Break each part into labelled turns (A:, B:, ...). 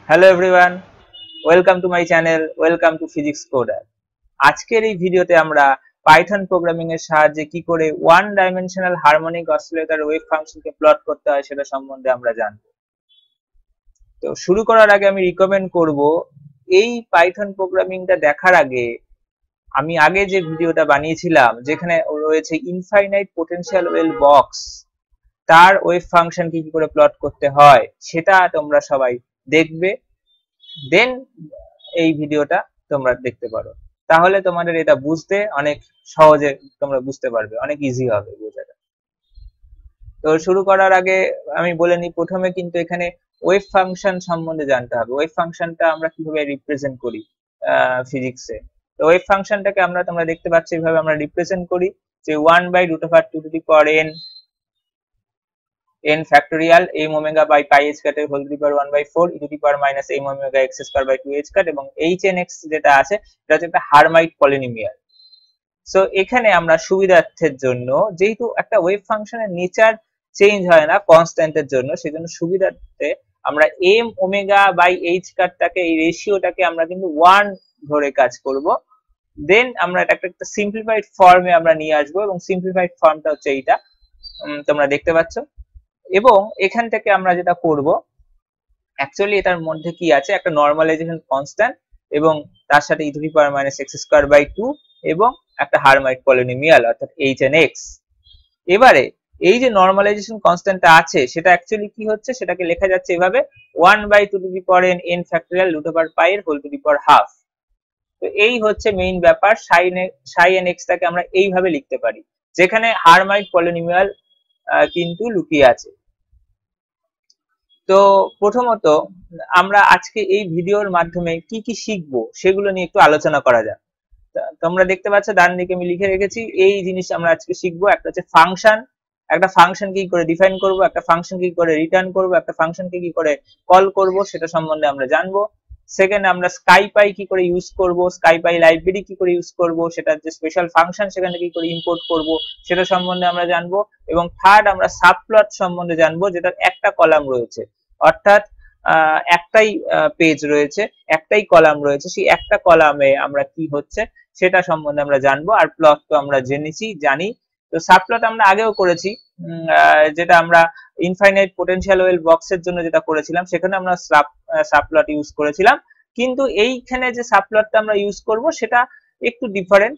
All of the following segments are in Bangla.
A: Hello everyone, welcome to my channel, welcome to physics coder. আজকের এই ভিডিওতে আমরা পাইথন প্রোগ্রামিং এর সাহায্যে কি করে one dimensional harmonic oscillator wave ফাংশনকে প্লট করতে হয় সেটা সম্বন্ধে আমরা জানবো। তো শুরু করার আগে আমি রিকমেন্ড করব এই পাইথন প্রোগ্রামিংটা দেখার আগে আমি আগে যে ভিডিওটা বানিয়েছিলাম যেখানে রয়েছে ইনফাইনাইট পোটেনশিয়াল ওয়েল বক্স, তার ওয়েভ ফাংশন কি করে প্লট করতে হয় সেটা তোমরা সবাই দেখবে, দেন এই ভিডিওটা তোমরা দেখতে পারো। তাহলে তোমাদের এটা বুঝতে অনেক সহজে তোমরা বুঝতে পারবে, অনেক ইজি হবে বোঝাটা। তো শুরু করার আগে আমি বলে নিই, প্রথমে কিন্তু এখানে ওয়েভ ফাংশন সম্বন্ধে জানতে হবে। ওয়েভ ফাংশনটা আমরা কিভাবে রিপ্রেজেন্ট করি ফিজিক্সে। তো ওয়েভ ফাংশনটাকে তোমরা দেখতে পাচ্ছ এইভাবে আমরা রিপ্রেজেন্ট করি যে 1/√2 n factorial m omega by pi h cat whole to the power 1/4 e to the power minus m omega x square by 2 h cat এবং hn x যেটা আছে এটা হচ্ছে একটা হার্মাইট পলিনোমিয়াল। সো এখানে আমরা সুবিধার্থের জন্য, যেহেতু একটা ওয়েভ ফাংশনের নেচার চেঞ্জ হয় না কনস্ট্যান্টের জন্য, সেজন্য সুবিধার্থে আমরা m ওমেগা বাই h কাটটাকে, এই রেশিওটাকে আমরা কিন্তু 1 ধরে কাজ করব। দেন আমরা এটা একটা সিম্পলিফাইড ফর্মে আমরা নিয়ে আসবো এবং সিম্পলিফাইড ফর্মটা হচ্ছে এইটা, তোমরা দেখতে পাচ্ছ। এবং এখান থেকে আমরা যেটা করব, অ্যাকচুয়ালি এটার মধ্যে কি আছে, একটা নরমালাইজেশন কনস্ট্যান্ট এবং তার সাথে e to the power minus x square by 2 এবং একটা হার্মাইট পলিনোমিয়াল অর্থাৎ hn x। এবারে এই যে নরমালাইজেশন কনস্ট্যান্টটা আছে সেটা অ্যাকচুয়ালি কি হচ্ছে, সেটাকে লেখা যাচ্ছে এভাবে 1/2 to the power n factorial root over pi এর whole to the power half. তো এই হচ্ছে মেইন ব্যাপার। সাইন x টাকে আমরা এইভাবে লিখতে পারি, যেখানে হার্মাইট পলিনোমিয়াল কিন্তু লুকিয়ে আছে। তো প্রথমত আমরা আজকে এই ভিডিওর মাধ্যমে কি কি শিখবো সেগুলো নিয়ে একটু আলোচনা করা যাক। তোমরা দেখতে পাচ্ছ ডান দিকে আমি লিখে রেখেছি এই জিনিস আমরা আজকে শিখবো। একটা হচ্ছে ফাংশন, একটা ফাংশন কি করে ডিফাইন করব, একটা ফাংশন কি করে রিটার্ন করব, একটা ফাংশনকে কি করে কল করব সেটা সম্বন্ধে আমরা জানবো। সেকেন্ড, আমরা স্কাইপাই কি করে ইউজ করব, স্কাইপাই লাইব্রেরি কি করে ইউজ করব, সেটার যে স্পেশাল ফাংশন সেখানে কি করে ইম্পোর্ট করব সেটা সম্বন্ধে আমরা জানবো। এবং থার্ড, আমরা সাবপ্লট সম্বন্ধে জানবো, যেটার একটা কলাম রয়েছে, অর্থাৎ একটাই পেজ রয়েছে, একটাই কলাম রয়েছে, সেই একটা কলামে আমরা কি হচ্ছে সেটা সম্বন্ধে আমরা জানবো। আর প্লট তো আমরা জানি। তো সাবপ্লট আমরা আগেও করেছি, যেটা আমরা ইনফাইনাইট পোটেনশিয়াল ওয়েল বক্সের জন্য যেটা করেছিলাম সেখানে আমরা সাবপ্লট ইউজ করেছিলাম, কিন্তু এইখানে যে সাবপ্লটটা আমরা ইউজ করব সেটা একটু ডিফারেন্ট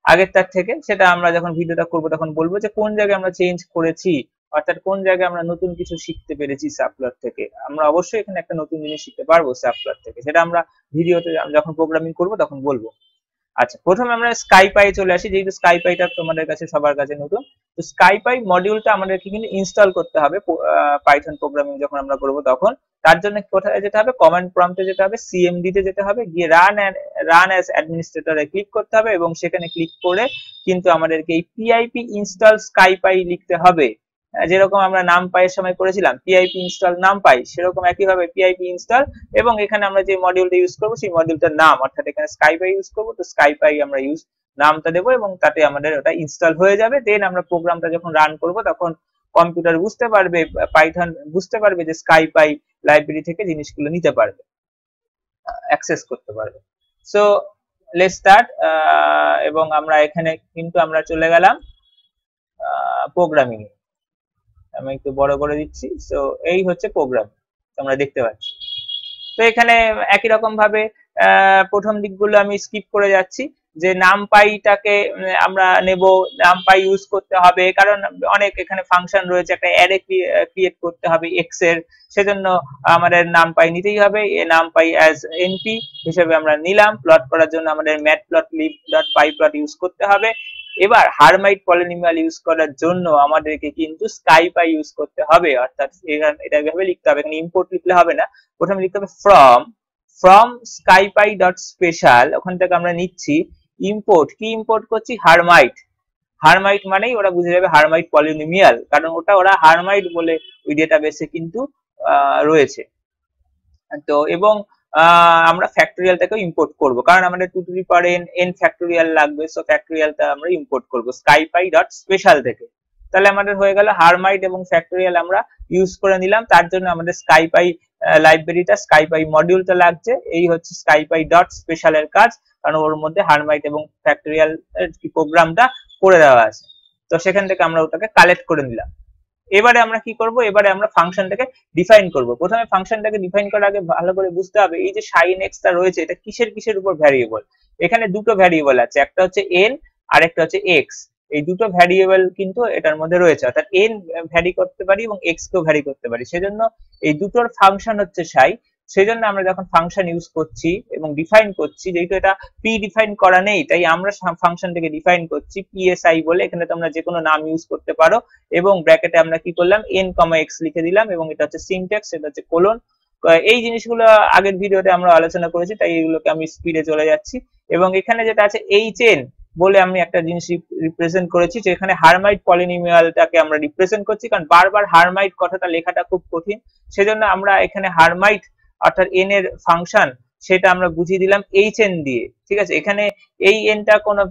A: আগেরটার থেকে। সেটা আমরা যখন ভিডিওটা করব তখন বলবো যে কোন জায়গায় আমরা চেঞ্জ করেছি, অর্থাৎ কোন জায়গায় আমরা নতুন কিছু শিখতে পেরেছি সাবপ্লট থেকে। আমরা অবশ্যই এখানে একটা নতুন জিনিস শিখতে পারবো সাবপ্লট থেকে, সেটা আমরা ভিডিওতে যখন প্রোগ্রামিং করব তখন বলবো। আচ্ছা, প্রথমে আমরা স্কাইপাই চলে আসি, যেহেতু স্কাইপাইটা তোমাদের কাছে সবার কাছে নতুন। তো স্কাইপাই মডিউলটা আমাদেরকে কিন্তু ইনস্টল করতে হবে পাইথন প্রোগ্রামিং যখন আমরা করব তখন। তার জন্য কোথায় যেতে হবে, কমান্ড প্রম্পটে যেতে হবে, সিএমডি তে যেতে হবে, গিয়ে রান অ্যাজ অ্যাডমিনিস্ট্রেটরে ক্লিক করতে হবে এবং সেখানে ক্লিক করে কিন্তু আমাদেরকে এই পিআইপি ইনস্টল স্কাইপাই লিখতে হবে। যেরকম আমরা নামপাই এর সময় করেছিলাম পিআইপি ইনস্টল নামপাই, সেরকম একইভাবে পিআইপি ইনস্টল এবং এখানে আমরা যে মডিউলটা ইউজ করব সেই মডিউলটার নাম, অর্থাৎ এখানে স্কাইপাই ইউজ করব, তো স্কাইপাই আমরা নামটা দেবো এবং তাতে আমাদের ওটা ইনস্টল হয়ে যাবে। দেন আমরা প্রোগ্রামটা যখন রান করব তখন কম্পিউটার বুঝতে পারবে, পাইথন বুঝতে পারবে যে স্কাইপাই লাইব্রেরি থেকে জিনিসগুলো নিতে পারবে, অ্যাক্সেস করতে পারবে। So let's start. এবং আমরা এখানে কিন্তু আমরা চলে গেলাম প্রোগ্রামিং এ। আমি একটু বড় করে দিচ্ছি। সো এই হচ্ছে প্রোগ্রাম, তোমরা দেখতে পাচ্ছ। তো এখানে একই রকম ভাবে প্রথম দিকগুলো আমি স্কিপ করে যাচ্ছি, যে নামপাইটাকে আমরা নেব, নামপাই ইউজ করতে হবে কারণ অনেক এখানে ফাংশন রয়েছে, একটা অ্যারে ক্রিয়েট করতে হবে এক্স এর, সেজন্য আমাদের নামপাই নিতেই হবে। এ নামপাই অ্যাজ এনপি হিসেবে আমরা নিলাম। প্লট করার জন্য আমাদের matplotlib.pyplot ইউজ করতে হবে। এবার হারমাইট পলিনোমিয়াল ইউজ করার জন্য আমাদেরকে কিন্তু স্কাইপাই ইউজ করতে হবে, অর্থাৎ এটা এভাবে লিখতে হবে, এখানে ইম্পোর্ট লিখলে হবে না, প্রথমে লিখতে হবে ফ্রম স্কাইপাই ডট স্পেশাল। ওখান থেকে আমরা নিচ্ছি ইম্পোর্ট, কি ইম্পোর্ট করছি, হারমাইট। হারমাইট মানেই ওরা বুঝে যাবে হারমাইট পলিনোমিয়াল, কারণ ওরা হারমাইট বলে ওই ডেটাবেসে কিন্তু রয়েছে। তো এবং আমরা ফ্যাক্টরিয়ালটাকে ইম্পোর্ট করব, কারণ আমাদের 2 to the power n factorial লাগবে। সো ফ্যাক্টরিয়ালটা আমরা ইম্পোর্ট করব স্কাইপাই ডট স্পেশাল থেকে। তাহলে আমাদের হয়ে গেল হারমাইট এবং ফ্যাক্টরিয়াল আমরা ইউজ করে নিলাম। তার জন্য আমাদের স্কাইপাই লাইব্রেরিটা স্কাইপাই মডিউলটা লাগছে, এই হচ্ছে স্কাইপাই ডট স্পেশাল এর কাজ, কারণ ওর মধ্যে হারমাইট এবং ফ্যাক্টরিয়াল প্রোগ্রামটা করে দেওয়া আছে। তো সেখান থেকে আমরা ওটাকে কালেক্ট করে নিলাম। এবারে আমরা কি করব, এবারে আমরা ফাংশনটাকে ডিফাইন করব। প্রথমে ফাংশনটাকে ডিফাইন করার আগে ভালো করে বুঝতে হবে এই যে sin x টা রয়েছে এটা কিসের উপর ভ্যারিয়েবল। এখানে দুটো ভ্যারিয়েবল আছে, একটা হচ্ছে n আর একটা হচ্ছে x। এই দুটো ভ্যারিয়েবল কিন্তু এটার মধ্যে রয়েছে, অর্থাৎ n ভ্যারি করতে পারি এবং x কেও ভ্যারি করতে পারি। সেজন্য এই দুটোর ফাংশন হচ্ছে সাই। সেজন্য আমরা যখন ফাংশন ইউজ করছি এবং ডিফাইন করছি, যেহেতু এটা প্রি ডিফাইন করা নেই তাই আমরা ফাংশনটাকে ডিফাইন করছি psi বলে। এখানে তোমরা যে কোনো নাম ইউজ করতে পারো এবং ব্র্যাকেটে আমরা কি করলাম n, x লিখে দিলাম এবং এটা হচ্ছে সিনট্যাক্স, এটা হচ্ছে কোলন। এই জিনিসগুলো আগের ভিডিওতে আমরা আলোচনা করেছি তাই এগুলোকে আমি স্পিডে চলে যাচ্ছি। এবং এখানে যেটা আছে hn বলে আমি একটা জিনিস রিপ্রেজেন্ট করেছি, যে এখানে হারমাইট পলিনোমিয়ালটাকে আমরা রিপ্রেজেন্ট করছি, কারণ বারবার হারমাইট কথাটা লেখাটা খুব কঠিন। সেজন্য আমরা এখানে হারমাইট অর্থাৎ n এর ফাংশন সেটা আমরা বুঝিয়ে দিলাম hn দিয়ে, ঠিক আছে। এখানে এই n টা কোনো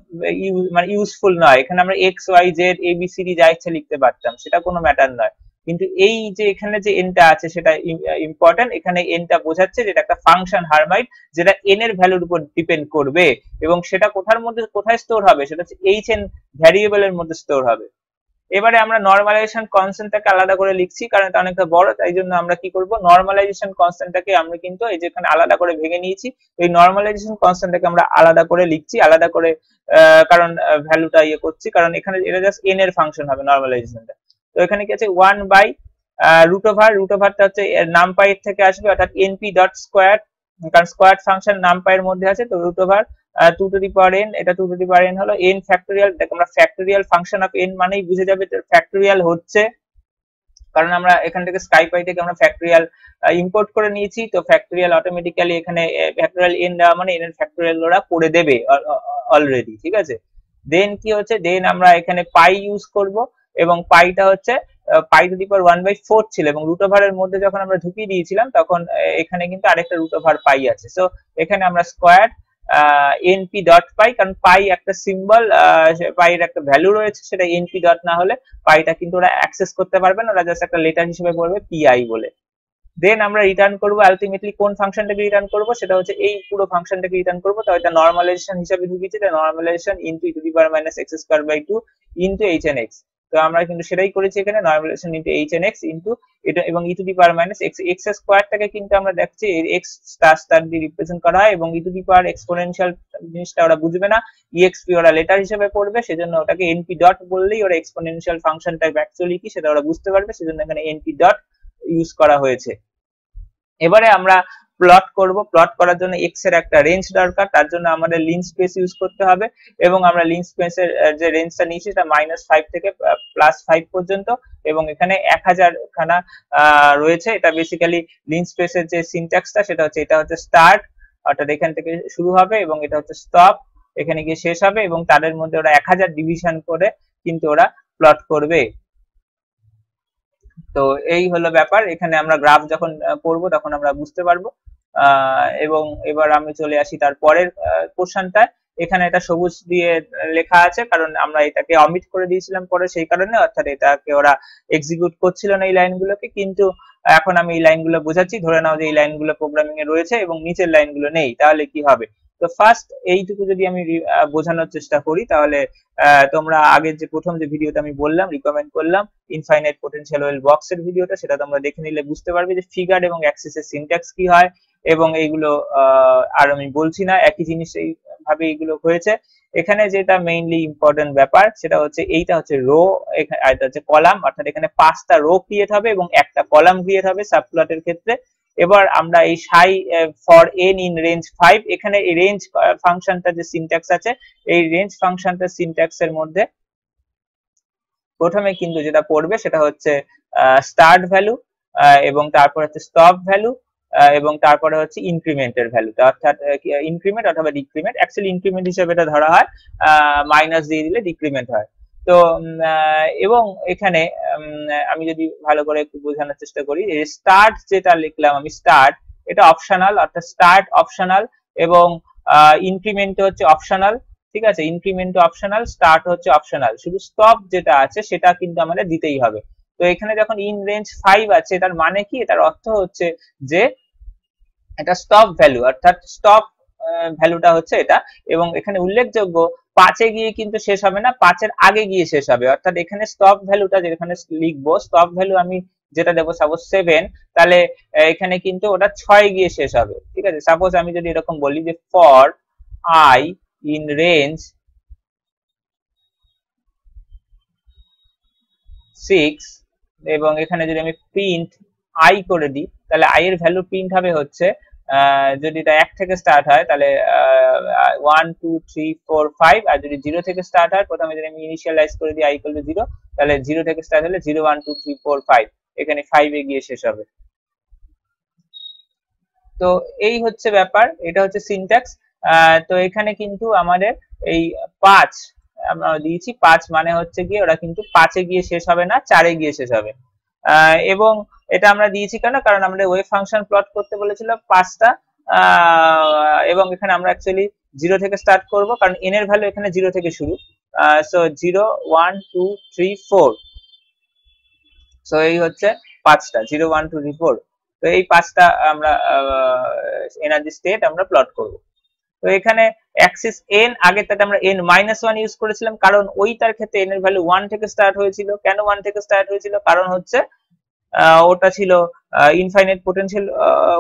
A: মানে ইউজফুল নয়, এখানে আমরা x y z a b c d যা ইচ্ছা লিখতে পারতাম, সেটা কোনো ম্যাটার নয়। কিন্তু এই যে এখানে যে n টা আছে সেটা ইম্পর্টেন্ট। এখানে n টা বোঝাচ্ছে যেটা একটা ফাংশন হারমাইট, যেটা n এর ভ্যালুর উপর ডিপেন্ড করবে এবং সেটা কোথায় স্টোর হবে, সেটা হচ্ছে hn ভ্যারিয়েবলের মধ্যে স্টোর হবে। এবারে আমরা নরমালাইজেশন কনস্ট্যান্টটাকে আলাদা করে লিখছি, কারণ এটা অনেকটা বড়, তাই জন্য আমরা কি করব, নরমালাইজেশন কনস্ট্যান্টটাকে আমরা কিন্তু এই যে এখানে আলাদা করে ভেঙে নিয়েছি। এই নরমালাইজেশন কনস্ট্যান্টটাকে আমরা আলাদা করে লিখছি, আলাদা করে, কারণ ভ্যালুটা করছি, কারণ এখানে এটা জাস্ট n এর ফাংশন হবে নরমালাইজেশনটা। তো এখানে কি আছে 1 বাই রুট ওভারটা হচ্ছে নামপাই এর থেকে আসবে, অর্থাৎ np ডট স্কয়ার, কারণ স্কয়ার ফাংশন নামপাই এর মধ্যে আছে। তো root over 2 to the power n, এটা 2 টু দি পাওয়ার n হলো n ফ্যাক্টরিয়াল। দেখো আমরা ফ্যাক্টরিয়াল ফাংশন অফ n মানেই বুঝে যাবে ফ্যাক্টরিয়াল হচ্ছে, কারণ আমরা এখান থেকে স্কাইপাই থেকে আমরা ফ্যাক্টরিয়াল ইম্পোর্ট করে নিয়েছি। তো ফ্যাক্টরিয়াল অটোমেটিক্যালি এখানে ফ্যাক্টরিয়াল n দেওয়া মানে n এর ফ্যাক্টরিয়াল ওরা করে দেবে অলরেডি, ঠিক আছে। দেন কি হচ্ছে, দেন আমরা এখানে পাই ইউজ করব এবং পাইটা হচ্ছে পাই টু দি পাওয়ার 1/4 ছিল এবং রুট ওভারের মধ্যে যখন আমরা ঢুকিয়ে দিয়েছিলাম তখন এখানে কিন্তু আরেকটা রুট ওভার পাই আছে। সো এখানে আমরা স্কয়ার np ডট পাই, কারণ পাই একটা সিম্বল, পাইয়ের একটা ভ্যালু রয়েছে, সেটা np ডট না হলে পাইটা কিন্তু ওরা অ্যাক্সেস করতে পারবে না, ওরা জাস্ট একটা লেটার হিসেবে পড়বে pi বলে। দেন আমরা রিটার্ন করব আলটিমেটলি কোন ফাংশনটাকে রিটার্ন করব, সেটা হচ্ছে এই পুরো ফাংশনটাকে রিটার্ন করব। তো এটা নরমালাইজেশন হিসেবে ঢুকিয়েছে, এটা normalisation into e to the power minus x square by 2 into hn x। তো আমরা কিন্তু সেটাই করেছি এখানে, normalisation into hn x into এটা এবং e to the power minus x স্কয়ারটাকে কিন্তু আমরা দেখছি x স্টার দিয়ে রিপ্রেজেন্ট করা হয় এবং e to the power exponential জিনিসটা ওরা বুঝবে না, exp ওরা লেটার হিসেবে পড়বে, সেজন্য ওটাকে np ডট বললেই ওরা এক্সপোনেনশিয়াল ফাংশনটা অ্যাকচুয়ালি কি সেটা ওরা বুঝতে পারবে, সেজন্য এখানে np ডট ইউজ করা হয়েছে। এবারে আমরা প্লট করব, প্লট করার জন্য x এর একটা রেঞ্জ দরকার, তার জন্য আমাদের লিন স্পেস ইউজ করতে হবে এবং আমরা লিন স্পেসের যে রেঞ্জটা নিয়েছি সেটা -5 থেকে +5 পর্যন্ত এবং এখানে 1000 খানা রয়েছে। এটা বেসিক্যালি লিন স্পেসের যে সিনট্যাক্সটা সেটা হচ্ছে, এটা হচ্ছে স্টার্ট, অর্থাৎ এখান থেকে শুরু হবে এবং এটা হচ্ছে স্টপ, এখানে গিয়ে শেষ হবে এবং তাদের মধ্যে ওরা 1000 ডিভিশন করে কিন্তু ওরা প্লট করবে। তো এই হলো ব্যাপার, এখানে আমরা গ্রাফ যখন পড়বো তখন আমরা বুঝতে পারবো। এবং এবার আমি চলে আসি তার পরের পোর্শনটায়। এখানে এটা সবুজ দিয়ে লেখা আছে কারণ আমরা এটাকে অমিট করে দিয়েছিলাম পরে, সেই কারণে, অর্থাৎ এটাকে ওরা এক্সিকিউট করছিল না এই লাইনগুলোকে, কিন্তু এখন আমি এই লাইনগুলো বোঝাচ্ছি। ধরে নাও যে এই লাইনগুলো প্রোগ্রামিং এ রয়েছে এবং নিচের লাইনগুলো নেই, তাহলে কি হবে। তো ফার্স্ট এইটুকু যদি আমি বোঝানোর চেষ্টা করি, তাহলে তোমরা আগের যে প্রথম যে ভিডিওটা আমি বললাম, রিকমেন্ড করলাম ইনফাইনাইট পোটেনশিয়াল ওয়েল বক্স এর ভিডিওটা, সেটা তোমরা দেখে নিলে বুঝতে পারবে যে ফিগার এবং অ্যাক্সিসের সিনট্যাক্স কি হয় এবং এইগুলো আর আমি বলছি না, একই জিনিস এইভাবে এইগুলো হয়েছে। এখানে যেটা মেইনলি ইম্পর্টেন্ট ব্যাপার সেটা হচ্ছে এইটা হচ্ছে রো, এটা হচ্ছে কলাম, অর্থাৎ এখানে 5টা রো ক্রিয়েট হবে এবং একটা কলাম ক্রিয়েট হবে সাবপ্লটের ক্ষেত্রে। এবার আমরা এই সাই ফর n ইন রেঞ্জ 5, এখানে এই রেঞ্জ ফাংশনটা যে সিনট্যাক্স আছে, এই রেঞ্জ ফাংশনটা সিনট্যাক্সের মধ্যে প্রথমে কিন্তু যেটা পড়বে সেটা হচ্ছে স্টার্ট ভ্যালু এবং তারপর হচ্ছে স্টপ ভ্যালু এবং তারপরে হচ্ছে ইনক্রিমেন্টের ভ্যালু, অর্থাৎ ইনক্রিমেন্ট অথবা ডিক্রিমেন্ট। অ্যাকচুয়ালি ইনক্রিমেন্ট হিসেবে এটা ধরা হয়, মাইনাস দিয়ে দিলে ডিক্রিমেন্ট হয়। তো এবং এখানে আমি যদি ভালো করে একটু বোঝানোর চেষ্টা করি, স্টার্ট যেটা লিখলাম আমি, স্টার্ট এটা অপশনাল, অর্থাৎ স্টার্ট অপশনাল এবং ইনক্রিমেন্ট হচ্ছে অপশনাল, ঠিক আছে। ইনক্রিমেন্ট অপশনাল, স্টার্ট হচ্ছে অপশনাল, শুধু স্টপ যেটা আছে সেটা কিন্তু আমাদের দিতেই হবে। তো এখানে যখন ইন রেঞ্জ 5 আছে তার মানে কি, তার অর্থ হচ্ছে যে এটা স্টপ ভ্যালু, অর্থাৎ স্টপ ভ্যালুটা হচ্ছে এটা। এবং এখানে উল্লেখযোগ্য 5 এ গিয়ে কিন্তু শেষ হবে না, 5 এর আগে গিয়ে শেষ হবে। অর্থাৎ এখানে স্টপ ভ্যালুটা যেখানে লিখবো, স্টপ ভ্যালু আমি যেটা দেবো সাপোজ 7, তাহলে এখানে কিন্তু ওটা 6 গিয়ে শেষ হবে। ঠিক আছে, সাপোজ আমি যদি এরকম বলি যে ফর i ইন রেঞ্জ 6, এবং এখানে যদি আমি প্রিন্ট i করে দিই, তাহলে i এর ভ্যালু প্রিন্ট হবে হচ্ছে যদি এটা 1 থেকে স্টার্ট হয় তাহলে 1 2 3 4 5, আর যদি 0 থেকে স্টার্ট হয়, প্রথমে যদি আমি ইনিশিয়ালাইজ করে দিই i = 0, তাহলে 0 থেকে স্টার্ট হলে 0 1 2 3 4 5, এখানে 5 এ গিয়ে শেষ হবে। তো এই হচ্ছে ব্যাপার, এটা হচ্ছে সিনট্যাক্স। তো এখানে কিন্তু আমাদের এই 5 আমরা দিয়েছি, 5 মানে হচ্ছে গিয়ে ওরা কিন্তু 5 এ গিয়ে শেষ হবে না, 4 এ গিয়ে শেষ হবে। এবং এটা আমরা দিয়েছি কেন, কারণ আমাদের ওয়েভ ফাংশন প্লট করতে বলেছিল 5টা, এবং এখানে আমরা অ্যাকচুয়ালি 0 থেকে স্টার্ট করব, কারণ n এর ভ্যালু এখানে 0 থেকে শুরু। সো 0 1 2 3 4, সো এই হচ্ছে 5টা 0 1 2 3 4। তো এই 5টা আমরা এনার্জি স্টেট আমরা প্লট করব। তো এখানে অ্যাক্সিস n, আগে তাতে আমরা n-1 ইউজ করেছিলাম, কারণ ওই তার ক্ষেত্রে n এর ভ্যালু 1 থেকে স্টার্ট হয়েছিল। কেন 1 থেকে স্টার্ট হয়েছিল, কারণ হচ্ছে ওটা ছিল ইনফাইনাইট পোটেনশিয়াল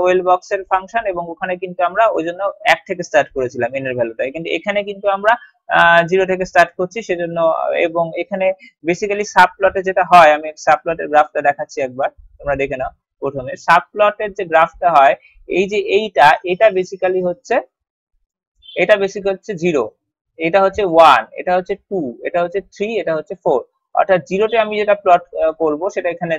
A: ওয়েল বক্সের ফাংশন, এবং ওখানে কিন্তু আমরা ওই জন্য 1 থেকে স্টার্ট করেছিলাম n এর ভ্যালুটা। কিন্তু এখানে কিন্তু আমরা 0 থেকে স্টার্ট করছি সেজন্য। এবং এখানে বেসিক্যালি সাবপ্লটে যেটা হয়, আমি সাবপ্লটের গ্রাফটা দেখাচ্ছি একবার, তোমরা দেখে নাও। প্রথমে সাবপ্লটের যে গ্রাফটা হয়, এই যে এটা বেসিক্যালি হচ্ছে, এটা বেসিক হচ্ছে 0, এটা হচ্ছে 1, এটা হচ্ছে 2, এটা হচ্ছে 3, এটা হচ্ছে 4। অর্থাৎ 0 তে আমি যেটা প্লট করব সেটা এখানে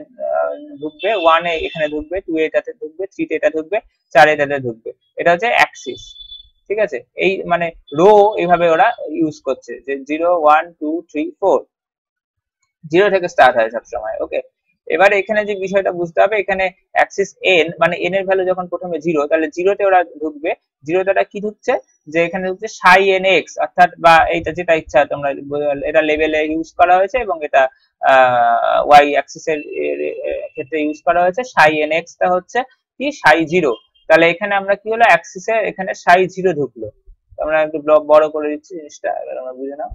A: ঢুকবে, 1 এ এখানে ঢুকবে, 2 এ এটাতে ঢুকবে, 3 তে এটা ঢুকবে, 4 এ এটাতে ঢুকবে। এটা হচ্ছে অ্যাক্সিস। ঠিক আছে, এই মানে রো এইভাবে ওরা ইউজ করছে যে 0 1 2 3 4, 0 থেকে স্টার্ট হয় সব সময়। ওকে, এবারে এখানে যে বিষয়টা বুঝতে হবে, এখানে অ্যাক্সিস n মানে n এর ভ্যালু যখন প্রথমে 0, তাহলে 0 তে ওরা ঢুকবে। 0 তে ওরা কি ঢুকছে, যে এখানে ঢুকছে psi nx, অর্থাৎ বা এইটা যেটা ইচ্ছা তোমরা, এটা লেভেলে ইউজ করা হয়েছে এবং এটা y অ্যাক্সিস এর ক্ষেত্রে ইউজ করা হয়েছে। psi nx টা হচ্ছে কি psi 0, তাহলে এখানে আমরা কি হলো, অ্যাক্সিসে এখানে psi 0 ঢুকলো। আমরা একটু বড় করে দিচ্ছি জিনিসটা, আমরা বুঝে নাও।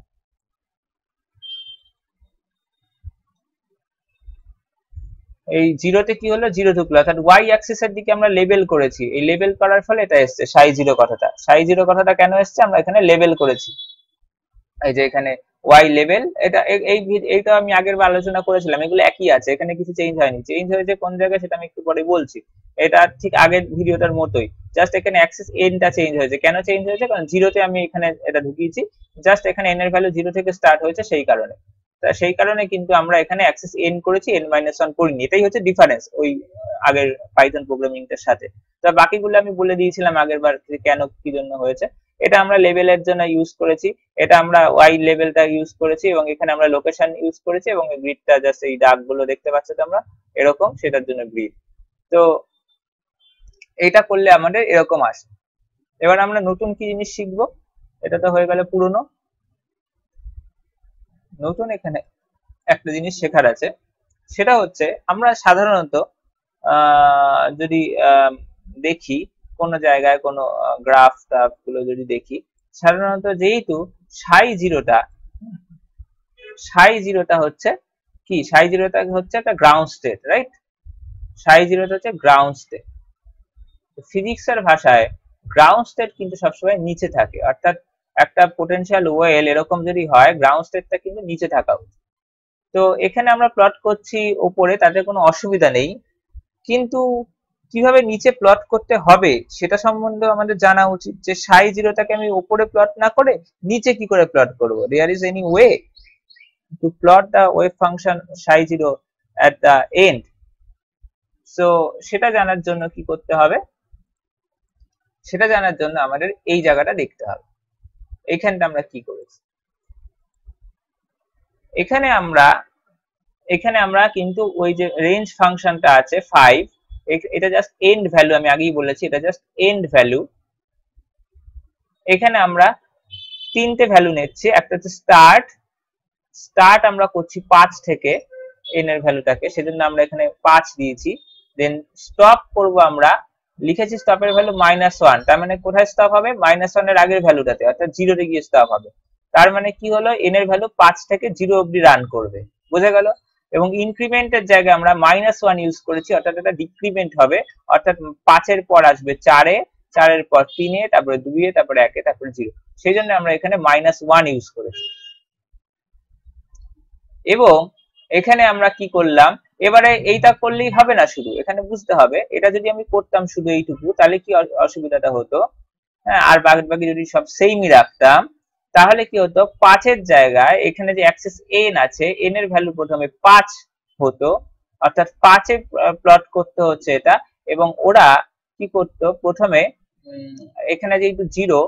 A: এই 0 তে কি হলো, 0 ঢুকলো, অর্থাৎ y অ্যাক্সিস এর দিকে আমরা লেবেল করেছি। এই লেবেল করার ফলে এটা এসছে psi 0 কথাটা। psi 0 কথাটা কেন এসছে, আমরা এখানে লেবেল করেছি। এই যে এখানে y লেভেল, এটা এইটা আমি আগের বার আলোচনা করেছিলাম, এগুলো একই আছে, এখানে কিছু চেঞ্জ হয়নি। চেঞ্জ হয়েছে কোন জায়গায় সেটা আমি একটু পরে বলছি। এটা ঠিক আগের ভিডিওটার মতোই, জাস্ট এখানে অ্যাক্সিস n টা চেঞ্জ হয়েছে। কেন চেঞ্জ হয়েছে, কারণ 0 তে আমি এখানে এটা ঢুকিয়েছি, জাস্ট এখানে n এর ভ্যালু 0 থেকে স্টার্ট হয়েছে সেই কারণে। সেই কারণে কিন্তু আমরা এখানে অ্যাক্সিস n করেছি, n-1 করিনি। এটাই হচ্ছে ডিফারেন্স ওই আগের পাইথন প্রোগ্রামিংটার সাথে। তো বাকিগুলো আমি বলে দিয়েছিলাম আগের বার কেন কি জন্য হয়েছে। এটা আমরা লেভেলের জন্য ইউজ করেছি, এটা আমরা ওয়াই লেভেলটা ইউজ করেছি, এবং এখানে আমরা লোকেশন ইউজ করেছি, এবং এই গ্রিডটা জাস্ট এই দাগগুলো দেখতে পাচ্ছ তোমরা এরকম, সেটার জন্য গ্রিড। তো এটা করলে আমাদের এরকম আসে। এবার আমরা নতুন কি জিনিস শিখবো, এটা তো হয়ে গেল পুরনো। নতুন এখানে একটা জিনিস শেখার আছে, সেটা হচ্ছে আমরা সাধারণত যদি দেখি কোনো জায়গায় কোনো গ্রাফ টাফ গুলো যদি দেখি, সাধারণত যেহেতু psi 0টা হচ্ছে কি, psi 0টা হচ্ছে একটা গ্রাউন্ড স্টেট, রাইট? psi 0টা হচ্ছে গ্রাউন্ড স্টেট। ফিজিক্স এর ভাষায় গ্রাউন্ড স্টেট কিন্তু সবসময় নিচে থাকে, অর্থাৎ একটা পোটেনশিয়াল ওয়েল এরকম যদি হয়, গ্রাউন্ড স্টেটটা কিন্তু নিচে থাকা উচিত। তো এখানে আমরা প্লট করছি উপরে, তাতে কোনো অসুবিধা নেই, কিন্তু কিভাবে নিচে প্লট করতে হবে সেটা সম্বন্ধে আমাদের জানা উচিত। যে psi 0টাকে আমি উপরে প্লট না করে নিচে কি করে প্লট করব, there is any way to plot the wave function psi 0 at the end? So সেটা জানার জন্য কি করতে হবে, সেটা জানার জন্য আমাদের এই জায়গাটা দেখতে হবে। এইখানটা আমরা কি করেছি, এখানে আমরা কিন্তু ওই যে রেঞ্জ ফাংশনটা আছে 5, এটা জাস্ট এন্ড ভ্যালু, আমি আগেই বলেছি এটা জাস্ট এন্ড ভ্যালু। এখানে আমরা তিনটে ভ্যালু নিচ্ছি, একটা হচ্ছে স্টার্ট আমরা করছি 5 থেকে, n এর ভ্যালুটাকে, সেজন্য আমরা এখানে 5 দিয়েছি। দেন স্টপ করব আমরা, লিখেছি স্টপের ভ্যালু -1, তার মানে কোথায় স্টপ হবে? -1 এর আগের ভ্যালুটাতে, অর্থাৎ 0 তে গিয়ে স্টপ হবে। তার মানে কি হলো, n এর ভ্যালু 5 থেকে 0 অবধি রান করবে, বোঝা গেল? এবং ইনক্রিমেন্টের জায়গায় আমরা -1 ইউজ করেছি, অর্থাৎ এটা ডিক্রিমেন্ট হবে, অর্থাৎ 5 এর পর আসবে 4 এ, 4 এর পর 3 এ, তারপরে 2 এ, তারপরে 1 এ, তারপরে 0। সেই জন্য আমরা এখানে -1 ইউজ করেছি। এবং এখানে আমরা কি করলাম, এবারে এইটা করলেই হবে না, শুধু এখানে বুঝতে হবে, এটা যদি আমি করতাম শুধু এইটুকু, তাহলে কি অসুবিধাটা হতো, হ্যাঁ, আর বাকি যদি সব সেমই রাখতাম, তাহলে কি হতো, 5 এর জায়গায় এখানে যে অ্যাক্সেস n আছে, n এর ভ্যালু প্রথমে 5 হতো, অর্থাৎ 5 এ প্লট করতে হচ্ছে এটা। এবং ওরা কি করতো, প্রথমে এখানে যেহেতু 0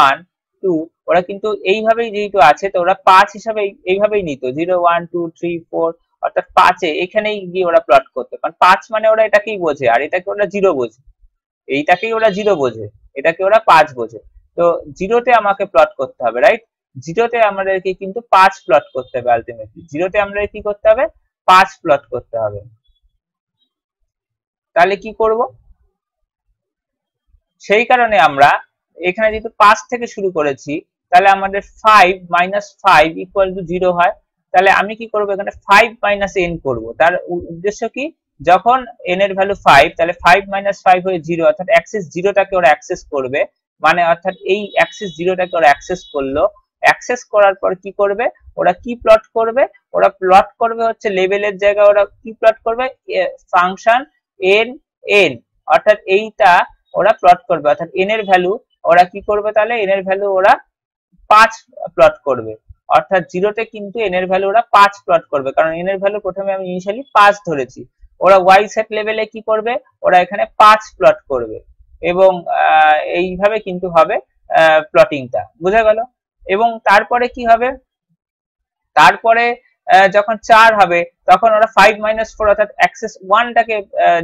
A: 1 2, ওরা কিন্তু এইভাবেই যেহেতু আছে, তো ওরা 5 হিসাবে এইভাবেই নিত, 0 1 2 3 4, অর্থাৎ 5 এ এখানেই গিয়ে ওরা প্লট করতো, কারণ 5 মানে ওরা এটাকেই বোঝে, আর এটাকে ওরা 0 বোঝে, এইটাকেই ওরা 0 বোঝে, এটাকে ওরা 5 বোঝে। তো 0 তে আমাকে প্লট করতে হবে, রাইট? 0 তে আমাদেরকে কিন্তু 5 প্লট করতে হবে, আলটিমেটলি 0 তে আমাদের কি করতে হবে, 5 প্লট করতে হবে। তাহলে কি করব, সেই কারণে আমরা এখানে যেহেতু 5 থেকে শুরু করেছি, তাহলে আমাদের 5 - 5 = 0 হয়। তাহলে আমি কি করব, এখানে 5 - n করব। তার উদ্দেশ্য কি, যখন n এর ভ্যালু 5, তাহলে 5 - 5 হয়ে 0, অর্থাৎ অ্যাক্সেস 0 টাকে ওরা অ্যাক্সেস করবে, মানে অর্থাৎ এই অ্যাক্সেস 0 টাকে ওরা অ্যাক্সেস করলো। অ্যাক্সেস করার পর কি করবে, ওরা কি প্লট করবে, ওরা প্লট করবে হচ্ছে লেভেলের জায়গায় ওরা কি প্লট করবে, ফাংশন n n, অর্থাৎ এইটা ওরা প্লট করবে, অর্থাৎ n এর ভ্যালু ওরা কি করবে, তাহলে n এর ভ্যালু ওরা 5 প্লট করবে, অর্থাৎ 0 তে কিন্তু n এর ভ্যালু ওরা 5 প্লট করবে, কারণ n এর ভ্যালু প্রথমে আমি ইনিশিয়ালি 5 ধরেছি। ওরা y সেট লেভেলে কি করবে, ওরা এখানে 5 প্লট করবে, এবং এইভাবে কিন্তু হবে প্লটিংটা, বোঝা গেল? এবং তারপরে কি হবে, তারপরে যখন 4 হবে, তখন ওরা 5 - 4, অর্থাৎ অ্যাক্সেস 1 টাকে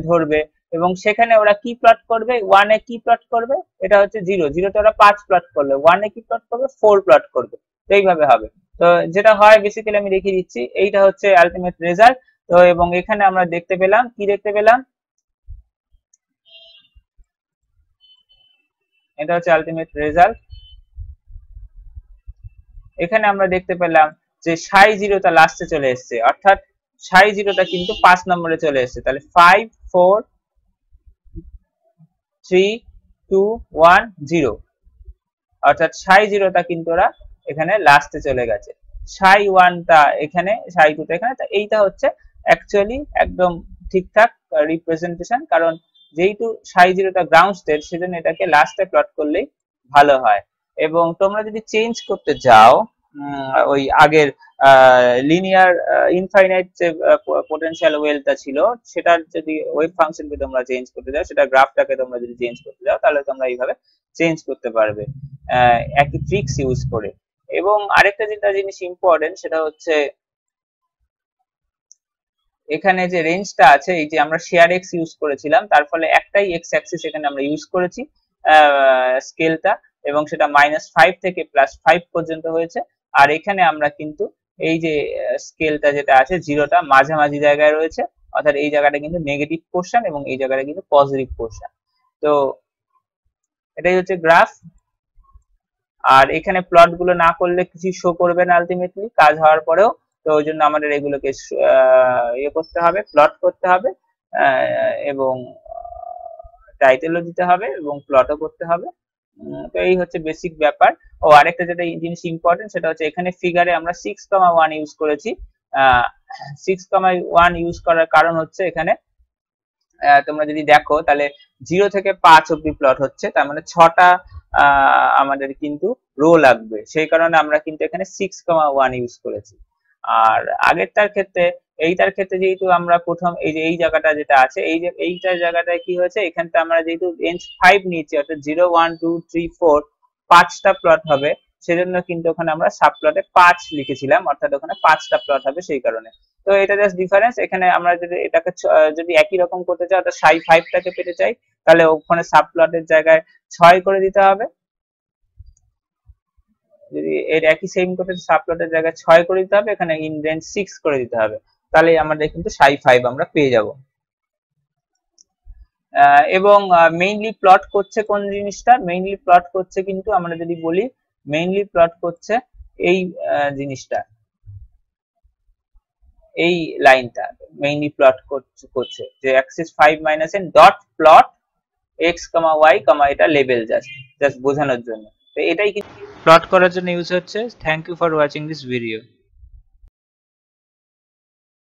A: ধরবে, এবং সেখানে ওরা কি প্লট করবে, 1 এ কি প্লট করবে, এটা হচ্ছে 0, 0 তে ওরা 5 প্লট করবে, 1 এ কি প্লট করবে, 4 প্লট করবে। তো এইভাবে হবে। তো যেটা হয় বেসিক্যালি আমি দেখিয়ে দিচ্ছি, এইটা হচ্ছে আলটিমেট রেজাল্ট। তো এবং এখানে আমরা দেখতে পেলাম, কি দেখতে পেলাম, এটা হচ্ছে আলটিমেট রেজাল্ট। এখানে আমরা দেখতে পেলাম যে সাই 0টা লাস্টে চলে এসেছে, অর্থাৎ সাই 0টা কিন্তু 5 নম্বরে চলে এসেছে। তাহলে 5 4 3 2 1 0, অর্থাৎ সাই 0টা কিন্তু ওরা এখানে লাস্টে চলে গেছে, সাই 1টা এখানে, সাই 2টা এখানে। তো এইটা হচ্ছে অ্যাকচুয়ালি একদম ঠিকঠাক রিপ্রেজেন্টেশন, কারণ যেহেতু সাই 0টা গ্রাউন্ড স্টেট, সেজন্য এটাকে লাস্টে প্লট করলেই ভালো হয়। এবং তোমরা যদি চেঞ্জ করতে যাও ওই আগের লিনিয়ার ইনফাইনাইট যে পোটেনশিয়াল ওয়েলটা ছিল, সেটার যদি ওয়েভ ফাংশনকে তোমরা চেঞ্জ করতে যাও, সেটা গ্রাফটাকে তোমরা যদি চেঞ্জ করতে যাও, তাহলে তোমরা এইভাবে চেঞ্জ করতে পারবে একই ট্রিক্স ইউজ করে। এবং আরেকটা যেটা জিনিস ইম্পর্টেন্ট, সেটা হচ্ছে এখানে যে রেঞ্জটা আছে, এই যে আমরা শেয়ার এক্স ইউজ করেছিলাম, তার ফলে একটাই এক্স অ্যাক্সিস এখানে আমরা ইউজ করেছি স্কেলটা, এবং সেটা -5 থেকে +5 পর্যন্ত হয়েছে। আর এখানে আমরা কিন্তু এই যে স্কেলটা যেটা আছে, 0টা মাঝামাঝি জায়গায় রয়েছে, অর্থাৎ এই জায়গাটা কিন্তু নেগেটিভ পোর্শন এবং এই জায়গাটা কিন্তু পজিটিভ পোর্শন। তো এটাই হচ্ছে গ্রাফ। আর এখানে প্লট গুলো না করলে কিছু শো করবে না আলটিমেটলি কাজ হওয়ার পরেও, তো ওই জন্য আমাদের এগুলোকে ইয়ে করতে হবে, প্লট করতে হবে, এবং টাইটেলও দিতে হবে এবং প্লটও করতে হবে। তো এই হচ্ছে বেসিক ব্যাপার। ও আরেকটা যেটা জিনিস ইম্পর্টেন্ট, সেটা হচ্ছে এখানে ফিগারে আমরা 6,1 ইউজ করেছি। 6,1 ইউজ করার কারণ হচ্ছে, এখানে তোমরা যদি দেখো, তাহলে 0 থেকে 5 অব্দি প্লট হচ্ছে, তার মানে 6টা আমাদের কিন্তু রো লাগবে, সেই কারণে আমরা কিন্তু এখানে 6,1 ইউজ করেছি। আর আগেরটার ক্ষেত্রে, এইটার ক্ষেত্রে যেহেতু আমরা প্রথম এই যে এই জায়গাটা যেটা আছে, এই যে এইটার জায়গাটায় কি হয়েছে, এখানটা আমরা যেহেতু রেঞ্জ 5 নিয়েছি, অর্থাৎ 0 1 2 3 4 5টা প্লট হবে, সেজন্য কিন্তু ওখানে আমরা সাব প্লটে 5 লিখেছিলাম, অর্থাৎ ওখানে 5টা প্লট হবে সেই কারণে। তো এটা জাস্ট ডিফারেন্স। এখানে আমরা যদি এটাকে যদি একই রকম করতে চাই, অর্থাৎ সাই 5টাকে পেতে চাই, তাহলে ওখানে সাব প্লটের জায়গায় 6 করে দিতে হবে। যদি এর একই সেম করতে সাব প্লটের জায়গায় 6 করে দিতে হবে, এখানে ইন রেঞ্জ 6 করে দিতে হবে। তাহলে আমাদের কিন্তু psi 5 আমরা পেয়ে যাব। এবং মেইনলি প্লট করছে কোন জিনিসটা, মেইনলি প্লট করছে কিন্তু আমরা যদি বলি মেইনলি প্লট করছে এই জিনিসটা, এই লাইনটা মেইনলি প্লট করছে যে Axis 5 - n dot plot x, y, এটা লেবেল জাস্ট বোঝানোর জন্য। তো এটাই কিন্তু প্লট করার জন্য ইউজ হচ্ছে। Thank you for watching this video.